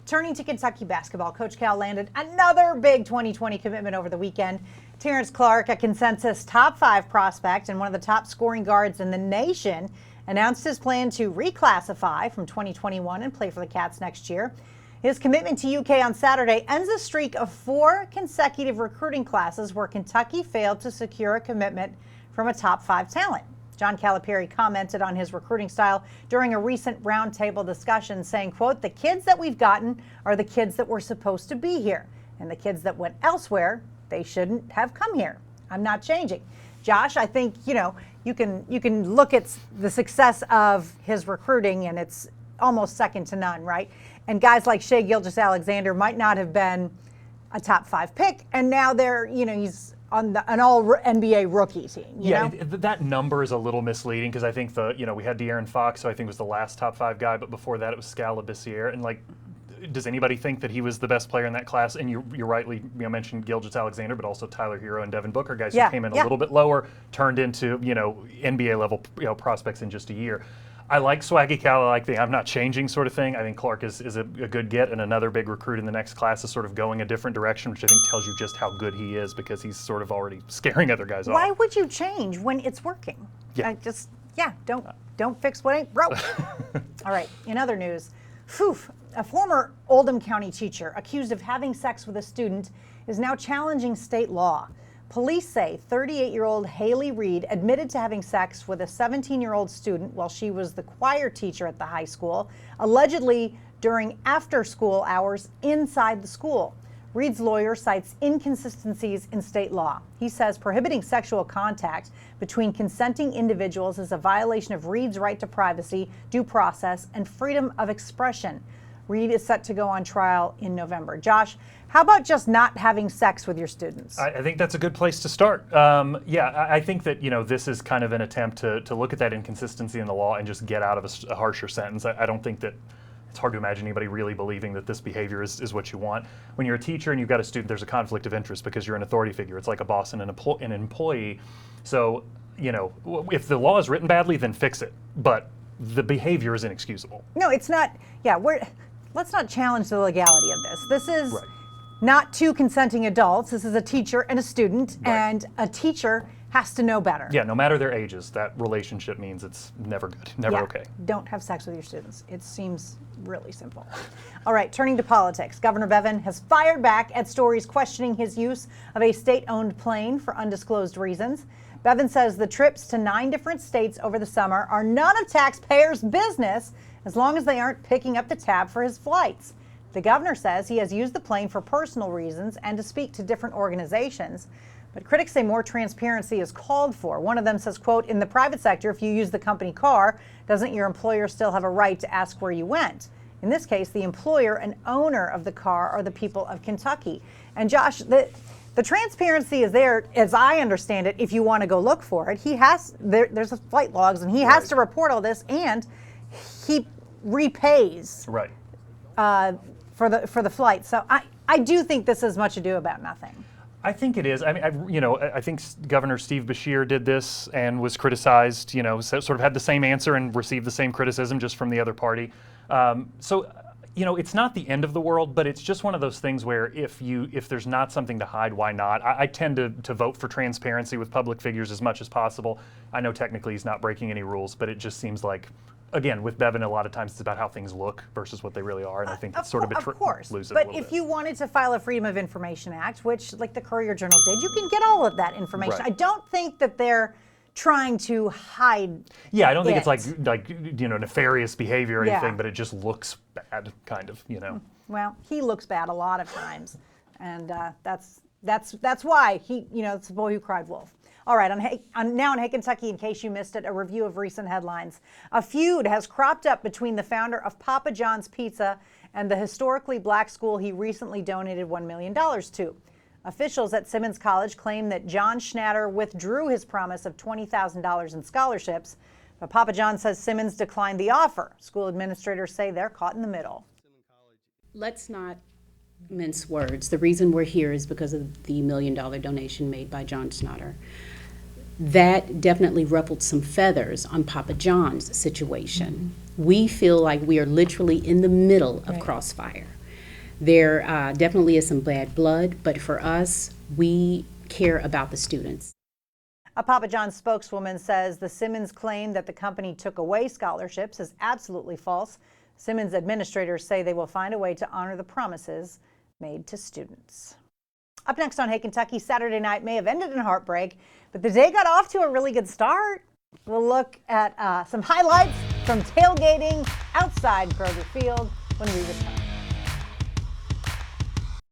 Turning to Kentucky basketball, Coach Cal landed another big 2020 commitment over the weekend. Terrence Clark, a consensus top 5 prospect and one of the top scoring guards in the nation, announced his plan to reclassify from 2021 and play for the Cats next year. His commitment to UK on Saturday ends a streak of 4 consecutive recruiting classes where Kentucky failed to secure a commitment from a top 5 talent. John Calipari commented on his recruiting style during a recent roundtable discussion, saying, quote, "The kids that we've gotten are the kids that were supposed to be here, and the kids that went elsewhere, they shouldn't have come here. I'm not changing." Josh, I think, you can look at the success of his recruiting, and it's almost second to none, right? And guys like Shai Gilgeous-Alexander might not have been a top 5 pick, and now he's on an all NBA rookie team. You know? That number is a little misleading because I think we had De'Aaron Fox, who I think was the last top 5 guy, but before that it was Skal Labissière. And does anybody think that he was the best player in that class? And you rightly mentioned Gilgeous-Alexander, but also Tyler Hero and Devin Booker, guys who came in a little bit lower, turned into NBA level prospects in just a year. I like Swaggy Cal. I like the "I'm not changing" sort of thing. I think Clark is a good get, and another big recruit in the next class is sort of going a different direction, which I think tells you just how good he is because he's sort of already scaring other guys off. Why would you change when it's working? Don't fix what ain't broke. All right, in other news, a former Oldham County teacher accused of having sex with a student is now challenging state law. Police say 38-year-old Haley Reed admitted to having sex with a 17-year-old student while she was the choir teacher at the high school, allegedly during after-school hours inside the school. Reed's lawyer cites inconsistencies in state law. He says prohibiting sexual contact between consenting individuals is a violation of Reed's right to privacy, due process, and freedom of expression. Reed is set to go on trial in November. Josh, how about just not having sex with your students? I think that's a good place to start. I think that this is kind of an attempt to look at that inconsistency in the law and just get out of a harsher sentence. I don't think that it's hard to imagine anybody really believing that this behavior is what you want. When you're a teacher and you've got a student, there's a conflict of interest because you're an authority figure. It's like a boss and an employee. So, if the law is written badly, then fix it. But the behavior is inexcusable. No, it's not. Yeah, let's not challenge the legality of this. This is not 2 consenting adults. This is a teacher and a student, and a teacher has to know better. Yeah, no matter their ages, that relationship means it's never good, never okay. Don't have sex with your students. It seems really simple. All right, turning to politics. Governor Bevin has fired back at stories questioning his use of a state-owned plane for undisclosed reasons. Bevin says the trips to 9 different states over the summer are none of taxpayers' business as long as they aren't picking up the tab for his flights. The governor says he has used the plane for personal reasons and to speak to different organizations. But critics say more transparency is called for. One of them says, quote, "In the private sector, if you use the company car, doesn't your employer still have a right to ask where you went?" In this case, the employer and owner of the car are the people of Kentucky. And Josh, the transparency is there, as I understand it, if you want to go look for it. There's a flight logs, and he has to report all this, and he repays for the flight. So I do think this is much ado about nothing. I think it is. I mean, I think Governor Steve Beshear did this and was criticized. Sort of had the same answer and received the same criticism just from the other party. It's not the end of the world, but it's just one of those things where if there's not something to hide, why not? I tend to vote for transparency with public figures as much as possible. I know technically he's not breaking any rules, but it just seems like, again, with Bevin, a lot of times it's about how things look versus what they really are, and I think it's sort of of course. Lose it but a little if bit. you wanted to file a Freedom of Information Act, which like the Courier Journal did, you can get all of that information. Right. I don't think that they're trying to hide. Yeah, I don't think it's like nefarious behavior or anything, but it just looks bad, kind of. Well, he looks bad a lot of times, and that's why it's the boy who cried wolf. All right, now on Hey Kentucky, in case you missed it, a review of recent headlines. A feud has cropped up between the founder of Papa John's Pizza and the historically black school he recently donated $1 million to. Officials at Simmons College claim that John Schnatter withdrew his promise of $20,000 in scholarships, but Papa John says Simmons declined the offer. School administrators say they're caught in the middle. Let's not mince words. The reason we're here is because of the $1 million donation made by John Schnatter. That definitely ruffled some feathers on Papa John's situation. We feel like we are literally in the middle of crossfire. There definitely is some bad blood, but for us, we care about the students. A Papa John's spokeswoman says the Simmons claim that the company took away scholarships is absolutely false. Simmons administrators say they will find a way to honor the promises made to students. Up next on Hey Kentucky, Saturday night may have ended in heartbreak, but the day got off to a really good start. We'll look at some highlights from tailgating outside Kroger Field when we return.